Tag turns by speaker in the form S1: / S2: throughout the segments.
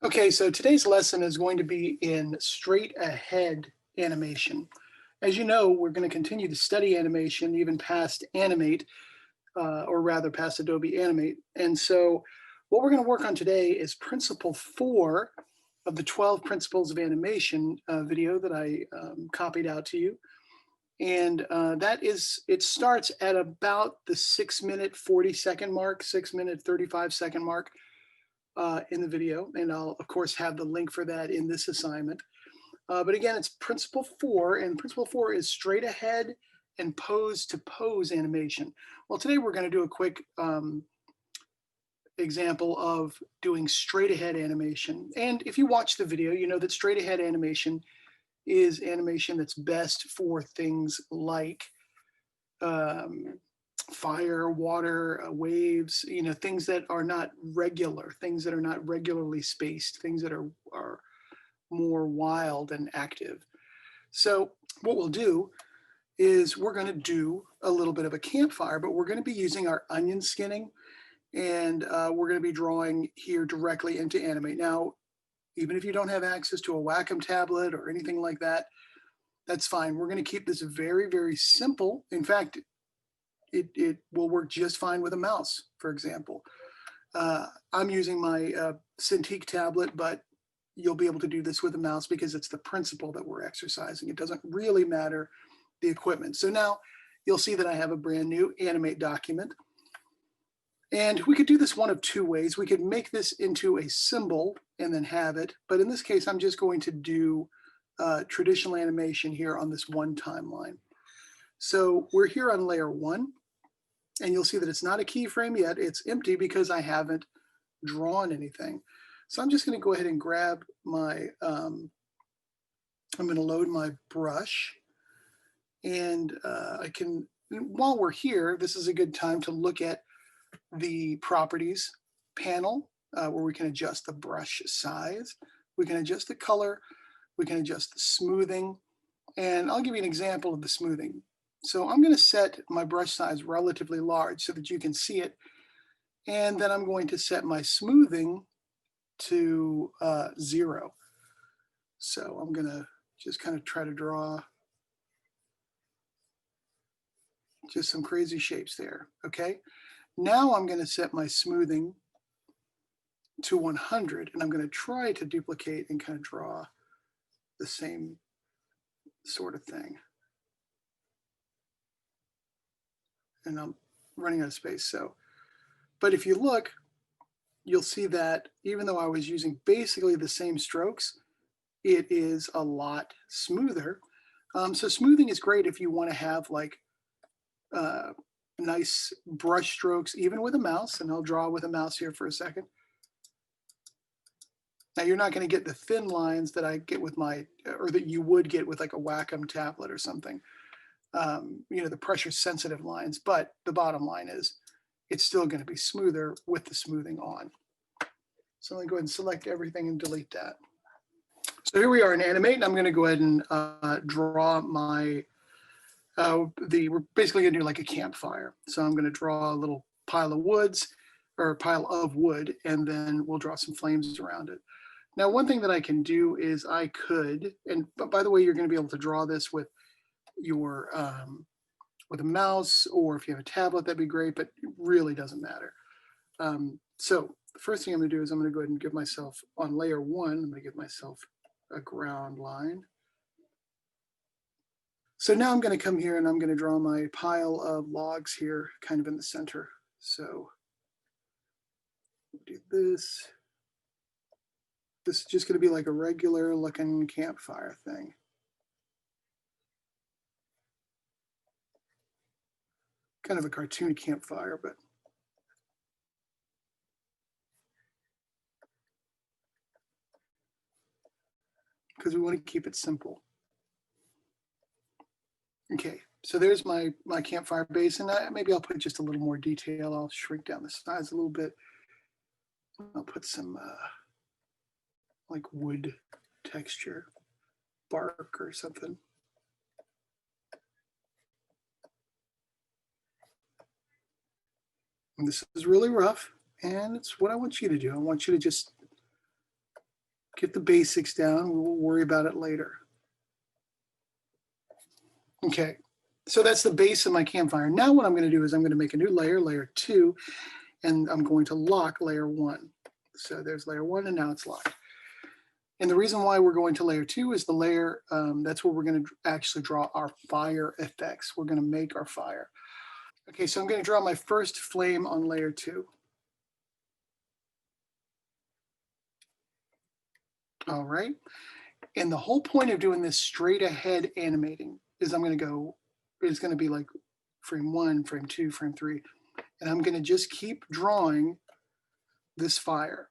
S1: Okay, so today's lesson is going to be in straight ahead animation. As you know, we're going to continue to study animation even past Animate, or rather past Adobe Animate. And so what we're going to work on today is Principle 4 of the 12 Principles of Animation video that I copied out to you. And it starts at about the 6-minute 40-second mark, 6-minute 35-second mark. In the video, and I'll of course have the link for that in this assignment. But again, it's Principle 4, and Principle 4 is straight ahead and pose to pose animation. Well, today we're going to do a quick example of doing straight ahead animation. And if you watch the video, you know that straight ahead animation is animation that's best for things like fire, water, waves, things that are not regular, things that are not regularly spaced, things that are more wild and active. So what we'll do is we're going to do a little bit of a campfire, but we're going to be using our onion skinning, and we're going to be drawing here directly into Animate. Now, even if you don't have access to a Wacom tablet or anything like that, that's fine. We're going to keep this very, very simple. In fact, it will work just fine with a mouse, for example. I'm using my Cintiq tablet, but you'll be able to do this with a mouse because it's the principle that we're exercising. It doesn't really matter the equipment. So now you'll see that I have a brand new Animate document. And we could do this one of two ways. We could make this into a symbol and then have it. But in this case, I'm just going to do traditional animation here on this one timeline. So we're here on layer 1. And you'll see that it's not a keyframe yet. It's empty because I haven't drawn anything. So I'm just going to go ahead and grab my, I'm going to load my brush. And while we're here, this is a good time to look at the properties panel where we can adjust the brush size. We can adjust the color. We can adjust the smoothing. And I'll give you an example of the smoothing. So I'm going to set my brush size relatively large so that you can see it. And then I'm going to set my smoothing to 0. So I'm going to just kind of try to draw just some crazy shapes there. Okay. Now I'm going to set my smoothing to 100, and I'm going to try to duplicate and kind of draw the same sort of thing. And I'm running out of space. But if you look, you'll see that even though I was using basically the same strokes, it is a lot smoother. So smoothing is great if you want to have like nice brush strokes, even with a mouse. And I'll draw with a mouse here for a second. Now you're not going to get the thin lines that I get with or that you would get with like a Wacom tablet or something. The pressure sensitive lines, but the bottom line is it's still going to be smoother with the smoothing on. So I'm going to go ahead and select everything and delete that. So here we are in Animate, and I'm going to go ahead and draw my, we're basically going to do like a campfire. So I'm going to draw a little pile of wood, and then we'll draw some flames around it. Now, one thing that I can do is I could, and by the way, you're going to be able to draw this with your with a mouse, or if you have a tablet, that'd be great, but it really doesn't matter. So the first thing I'm going to do is I'm going to go ahead and give myself, on layer 1, I'm going to give myself a ground line. So now I'm going to come here and I'm going to draw my pile of logs here kind of in the center. So do this. This is just going to be like a regular looking campfire thing. Kind of a cartoon campfire, but because we want to keep it simple. Okay, so there's my campfire base, and maybe I'll put just a little more detail. I'll shrink down the size a little bit. I'll put some like wood texture, bark or something. And this is really rough, and it's what I want you to do. I want you to just Get the basics down. We'll worry about it later. Okay, so that's the base of my campfire. Now what I'm going to do is I'm going to make a new layer, layer 2, and I'm going to lock layer 1. So there's layer 1, and now it's locked. And the reason why we're going to layer 2 is the layer, that's where we're going to actually draw our fire effects. We're going to make our fire. Okay, so I'm going to draw my first flame on layer 2. All right. And the whole point of doing this straight ahead animating is it's going to be like frame 1, frame 2, frame 3. And I'm going to just keep drawing this fire.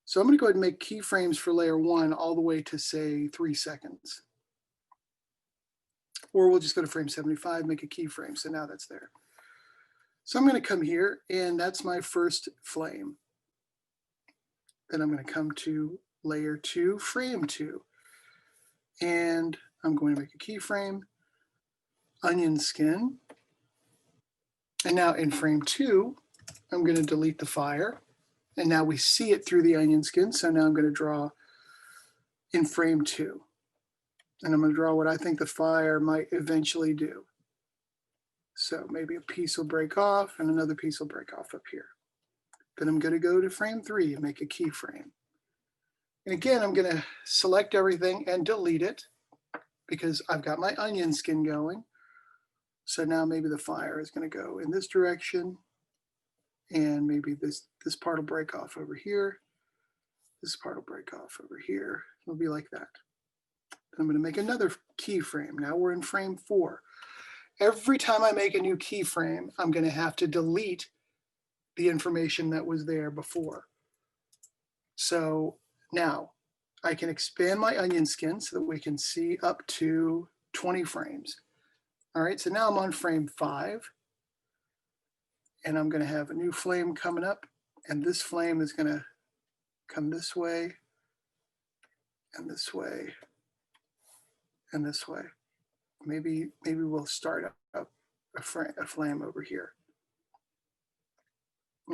S1: So I'm going to go ahead and make keyframes for layer 1 all the way to, say, 3 seconds. Or we'll just go to frame 75, make a keyframe. So now that's there. So I'm going to come here, and that's my first flame. Then I'm going to come to layer 2, frame 2. And I'm going to make a keyframe, onion skin. And now in frame 2, I'm going to delete the fire. And now we see it through the onion skin. So now I'm going to draw in frame 2. And I'm going to draw what I think the fire might eventually do. So maybe a piece will break off and another piece will break off up here. Then I'm going to go to frame 3 and make a keyframe. And again, I'm going to select everything and delete it because I've got my onion skin going. So now maybe the fire is going to go in this direction, and maybe this part will break off over here. This part will break off over here. It'll be like that. I'm going to make another keyframe. Now we're in frame 4. Every time I make a new keyframe, I'm going to have to delete the information that was there before. So now I can expand my onion skin so that we can see up to 20 frames. All right, so now I'm on frame 5, and I'm going to have a new flame coming up, and this flame is going to come this way, and this way, and this way. Maybe we'll start up a flame over here.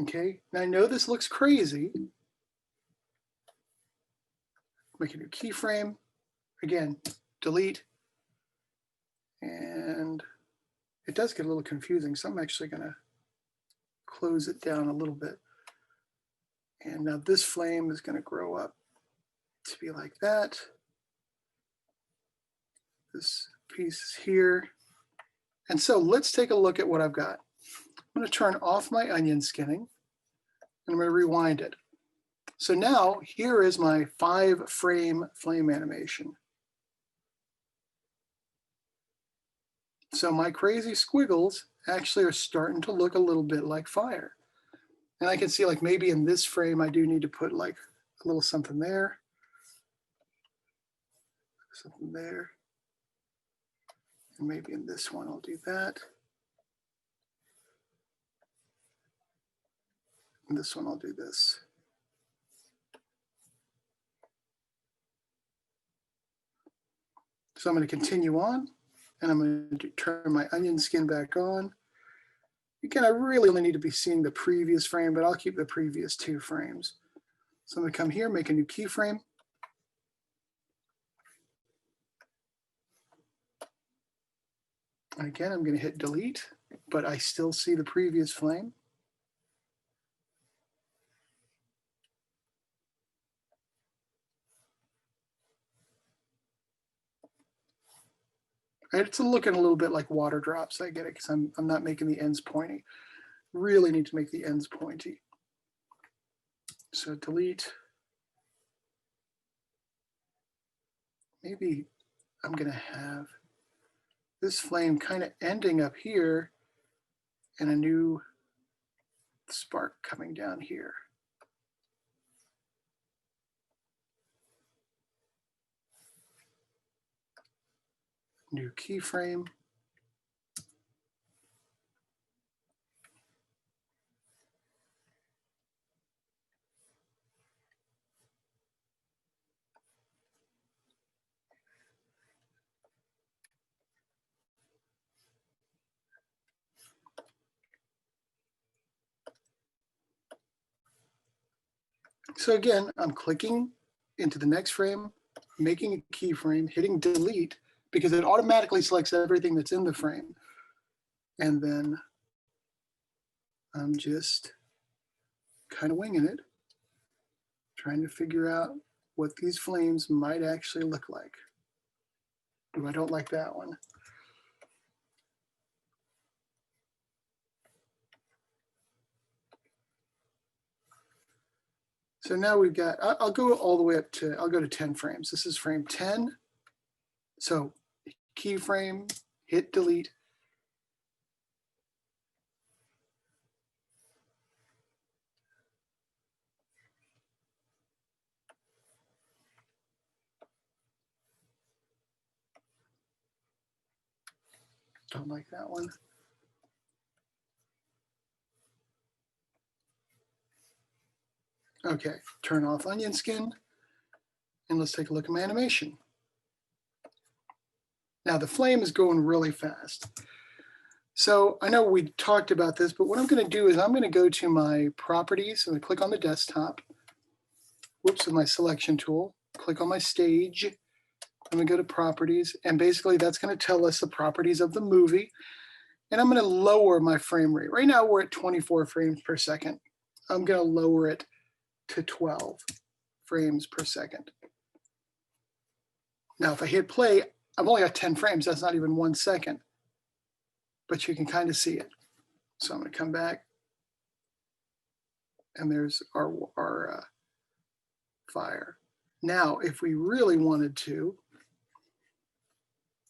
S1: Okay, now I know this looks crazy. Make a new keyframe. Again, delete. And it does get a little confusing, so I'm actually going to close it down a little bit. And now this flame is going to grow up to be like that. This piece is here. And so let's take a look at what I've got. I'm going to turn off my onion skinning, and I'm going to rewind it. So now here is my 5-frame flame animation. So my crazy squiggles actually are starting to look a little bit like fire. And I can see like maybe in this frame, I do need to put like a little something there, something there. And maybe in this one, I'll do that. And this one, I'll do this. So I'm going to continue on, and I'm going to turn my onion skin back on. Again, I really only need to be seeing the previous frame, but I'll keep the previous 2 frames. So I'm going to come here, make a new keyframe. And again, I'm going to hit delete, but I still see the previous flame. It's looking a little bit like water drops. I get it because I'm not making the ends pointy. Really need to make the ends pointy. So delete. Maybe I'm going to have this flame kind of ending up here and a new spark coming down here. New keyframe. So again, I'm clicking into the next frame, making a keyframe, hitting delete, because it automatically selects everything that's in the frame. And then I'm just kind of winging it, trying to figure out what these flames might actually look like. Ooh, I don't like that one. So now we've got, I'll go all the way up to, I'll go to 10 frames. This is frame 10. So keyframe, hit delete. Don't like that one. Okay, turn off onion skin, and let's take a look at my animation. Now the flame is going really fast. So I know we talked about this, but what I'm going to do is I'm going to go to my properties. I'm going to click on the desktop. Whoops, with my selection tool. Click on my stage. I'm going to go to properties, and basically that's going to tell us the properties of the movie. And I'm going to lower my frame rate. Right now we're at 24 frames per second. I'm going to lower it to 12 frames per second. Now, if I hit play, I've only got 10 frames. That's not even 1 second, but you can kind of see it. So I'm going to come back, and there's our fire. Now, if we really wanted to,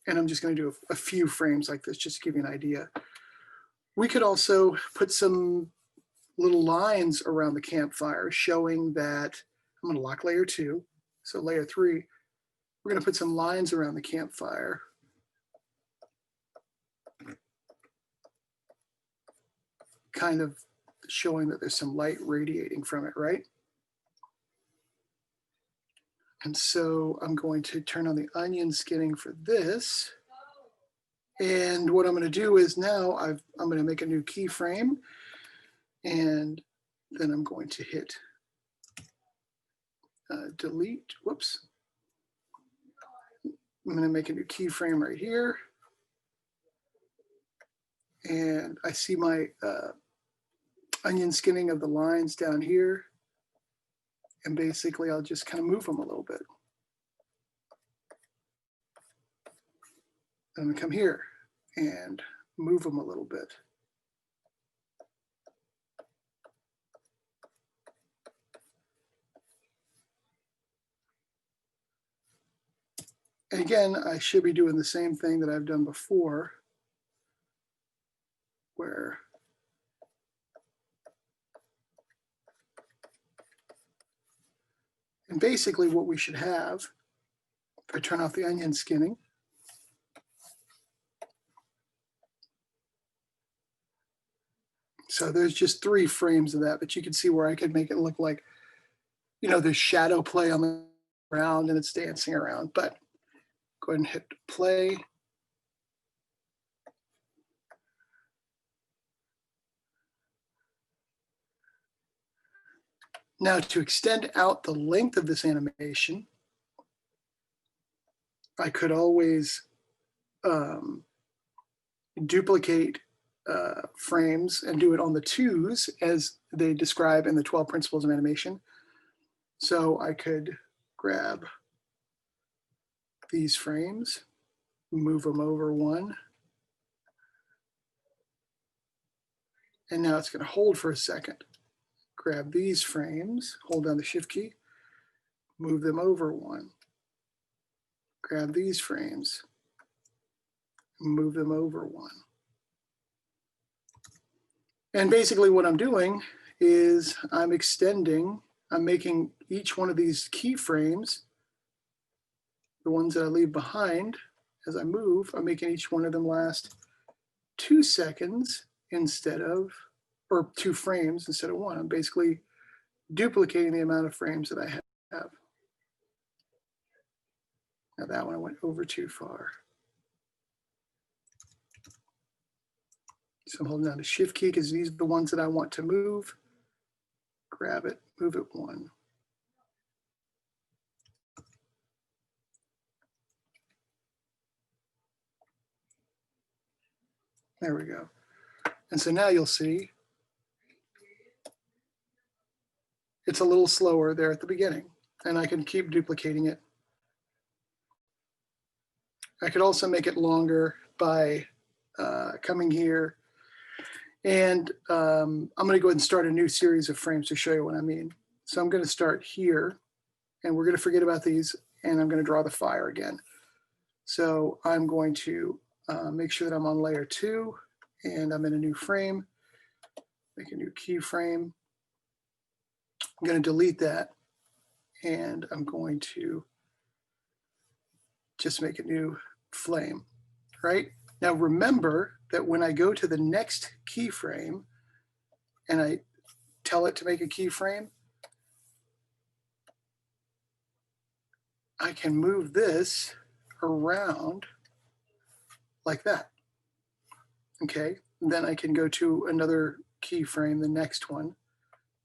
S1: and I'm just going to do a few frames like this just to give you an idea, we could also put some little lines around the campfire showing that, I'm going to lock layer 2. So layer 3, we're going to put some lines around the campfire. Kind of showing that there's some light radiating from it, right? And so I'm going to turn on the onion skinning for this. And what I'm going to do is now I'm going to make a new keyframe, and then I'm going to hit delete. Whoops. I'm going to make a new keyframe right here. And I see my onion skinning of the lines down here. And basically I'll just kind of move them a little bit. I'm going to come here and move them a little bit. And again, I should be doing the same thing that I've done before, where and basically what we should have, if I turn off the onion skinning, so there's just 3 frames of that, but you can see where I could make it look like, you know, there's shadow play on the ground and it's dancing around. But go ahead and hit play. Now to extend out the length of this animation, I could always duplicate frames and do it on the 2s as they describe in the 12 principles of animation. So I could grab these frames, move them over 1. And now it's going to hold for a second. Grab these frames, hold down the shift key, move them over 1. Grab these frames, move them over 1. And basically what I'm doing is I'm making each one of these keyframes, the ones that I leave behind as I move, I'm making each one of them last 2 seconds instead of, or 2 frames instead of 1. I'm basically duplicating the amount of frames that I have. Now that one went over too far. So I'm holding down the shift key because these are the ones that I want to move. Grab it, move it 1. There we go. And so now you'll see it's a little slower there at the beginning, and I can keep duplicating it. I could also make it longer by coming here, and I'm going to go ahead and start a new series of frames to show you what I mean. So I'm going to start here, and we're going to forget about these, and I'm going to draw the fire again. So I'm going to make sure that I'm on layer 2, and I'm in a new frame, make a new keyframe. I'm going to delete that, and I'm going to just make a new flame, right? Now remember that when I go to the next keyframe and I tell it to make a keyframe, I can move this around like that, okay? And then I can go to another keyframe, the next one,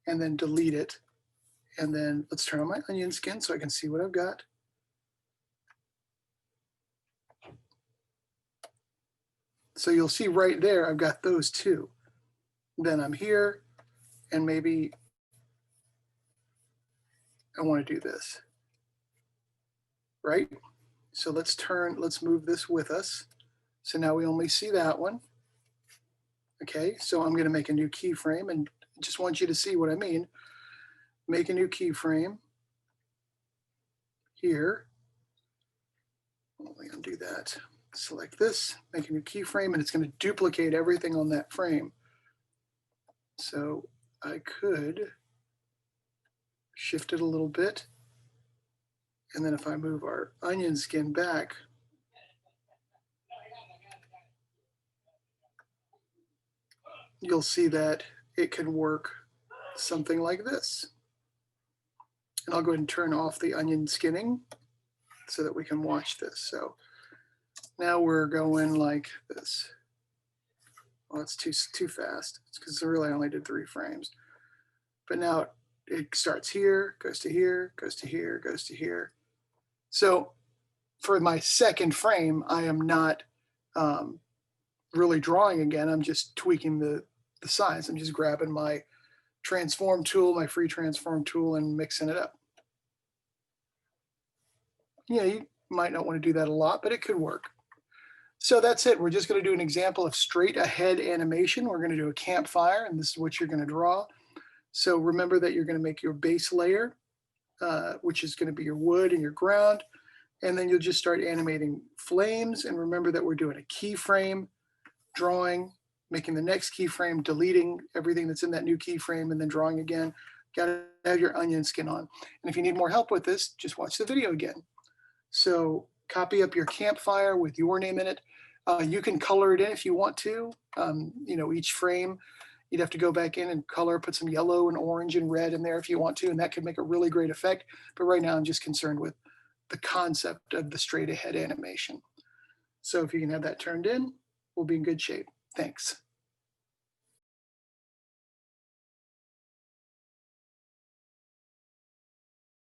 S1: and then delete it. And then let's turn on my onion skin so I can see what I've got. So you'll see right there, I've got those two. Then I'm here, and maybe I want to do this, right? So let's move this with us. So now we only see that one. Okay, so I'm going to make a new keyframe, and just want you to see what I mean. Make a new keyframe here. Let me undo that. Select this, make a new keyframe, and it's going to duplicate everything on that frame. So I could shift it a little bit, and then if I move our onion skin back, you'll see that it can work something like this. And I'll go ahead and turn off the onion skinning so that we can watch this. So now we're going like this. Well, it's too fast. It's because really I only did 3 frames. But now it starts here, goes to here, goes to here, goes to here. So for my second frame, I am not really drawing again. I'm just tweaking the size. I'm just grabbing my transform tool, my free transform tool, and mixing it up. Yeah, you might not want to do that a lot, but it could work. So that's it. We're just going to do an example of straight ahead animation. We're going to do a campfire, and this is what you're going to draw. So remember that you're going to make your base layer, which is going to be your wood and your ground, and then you'll just start animating flames. And remember that we're doing a keyframe, drawing, making the next keyframe, deleting everything that's in that new keyframe, and then drawing again. Got to have your onion skin on. And if you need more help with this, just watch the video again. So copy up your campfire with your name in it. You can color it in if you want to. You know, each frame, you'd have to go back in and color, put some yellow and orange and red in there if you want to, and that could make a really great effect. But right now I'm just concerned with the concept of the straight ahead animation. So if you can have that turned in, we'll be in good shape. Thanks.